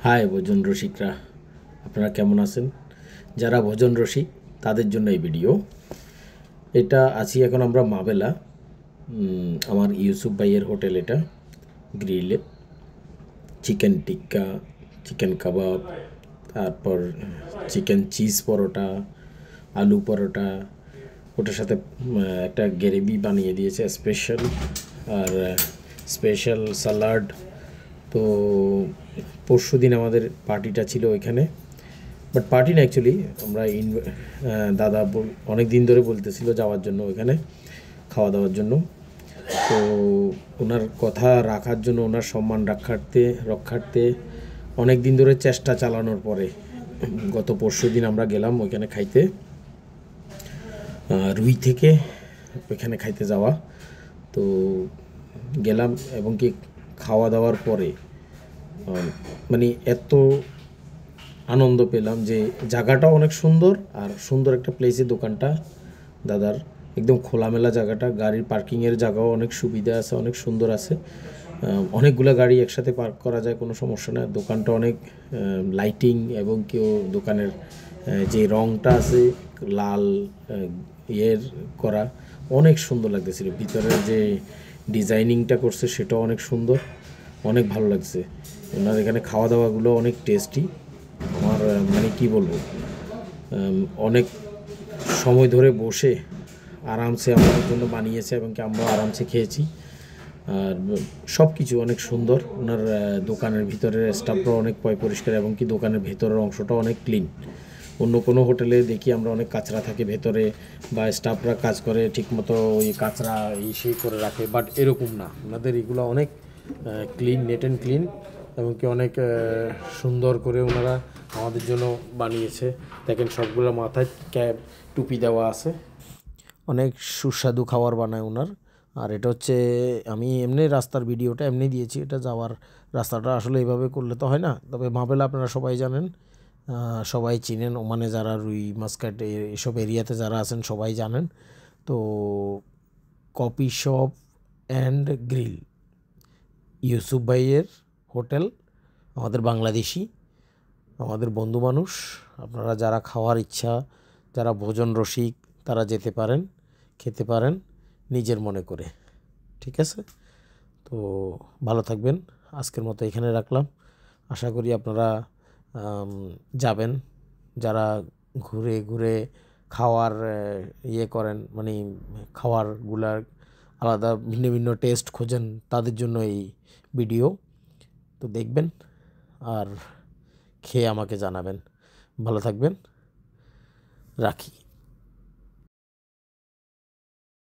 High ভোজন রসিকরা, আপনারা কেমন আছেন? যারা ভোজন রসিক তাদের জন্য এই ভিডিও। এটা আছি এখন আমরা মাবেলা, আমার ইউসুফ ভাইয়ের হোটেল। এটা গ্রিলে চিকেন টিক্কা, চিকেন কাবাব, তারপর চিকেন চিজ পরোটা, আলু পরোটা, ওটার সাথে একটা গ্রেভি বানিয়ে দিয়েছে স্পেশাল, আর স্পেশাল স্যালাড। তো পরশু দিন আমাদের পার্টিটা ছিল ওইখানে, বাট পার্টি না অ্যাকচুয়ালি আমরা দাদা অনেক দিন ধরে বলতেছিল যাওয়ার জন্য ওইখানে খাওয়া দাওয়ার জন্য। তো ওনার কথা রাখার জন্য, ওনার সম্মান রক্ষার্থে অনেক দিন ধরে চেষ্টা চালানোর পরে গত পরশু দিন আমরা গেলাম ওইখানে খাইতে, রুই থেকে ওইখানে খাইতে যাওয়া। তো গেলাম এবং কি খাওয়া দাওয়ার পরে মানে এত আনন্দ পেলাম যে জায়গাটাও অনেক সুন্দর, আর সুন্দর একটা প্লেসে দোকানটা দাদার, একদম খোলামেলা জায়গাটা, গাড়ির পার্কিংয়ের জায়গাও অনেক সুবিধা আছে, অনেক সুন্দর আছে, অনেকগুলো গাড়ি একসাথে পার্ক করা যায়, কোনো সমস্যা না। দোকানটা অনেক লাইটিং এবং কেউ দোকানের যে রংটা আছে লাল ইয়ের করা, অনেক সুন্দর লাগতেছিল। ভিতরের যে ডিজাইনিংটা করছে সেটাও অনেক সুন্দর, অনেক ভালো লাগছে। ওনার এখানে খাওয়া দাওয়াগুলো অনেক টেস্টি। আমার মানে কি বলবো, অনেক সময় ধরে বসে আরামসে আমাদের জন্য বানিয়েছে এবং কি আমরা আরামসে খেয়েছি। আর সব কিছু অনেক সুন্দর। ওনার দোকানের ভিতরের স্টাফরাও অনেক পরিষ্কার এবং কি দোকানের ভেতরের অংশটা অনেক ক্লিন। অন্য কোনো হোটেলে দেখি আমরা অনেক কাঁচরা থাকে ভেতরে, বা স্টাফরা কাজ করে ঠিকমতো ওই কাঁচরা এই সেই করে রাখে, বাট এরকম না, ওনাদের এগুলো অনেক ক্লিন, নেট অ্যান্ড ক্লিন এবং কি অনেক সুন্দর করে ওনারা আমাদের জন্য বানিয়েছে। দেখেন সবগুলো মাথায় ক্যাপ টুপি দেওয়া আছে, অনেক সুস্বাদু খাবার বানায় ওনার। আর এটা হচ্ছে, আমি এমনি রাস্তার ভিডিওটা এমনি দিয়েছি, এটা যাওয়ার রাস্তাটা আসলে এইভাবে করলে তো হয় না। তবে মাবেলা আপনারা সবাই জানেন, সবাই চিনেন, ওমানে যারা রুই মাস্কাট এসব এরিয়াতে যারা আছেন সবাই জানেন। তো coffee shop and grill, Yusuf ভাইয়ের হোটেল, আমাদের বাংলাদেশি, আমাদের বন্ধু মানুষ। আপনারা যারা খাওয়ার ইচ্ছা, যারা ভোজন রসিক, তারা যেতে পারেন, খেতে পারেন নিজের মনে করে। ঠিক আছে? তো ভালো থাকবেন। আজকের মতো এখানে রাখলাম। আশা করি আপনারা যাবেন, যারা ঘুরে ঘুরে খাওয়ার ইয়ে করেন, মানে খাওয়ারগুলার আলাদা ভিন্ন ভিন্ন টেস্ট খোঁজেন, তাদের জন্য এই ভিডিও। তো দেখবেন আর খেয়ে আমাকে জানাবেন। ভালো থাকবেন, রাখি।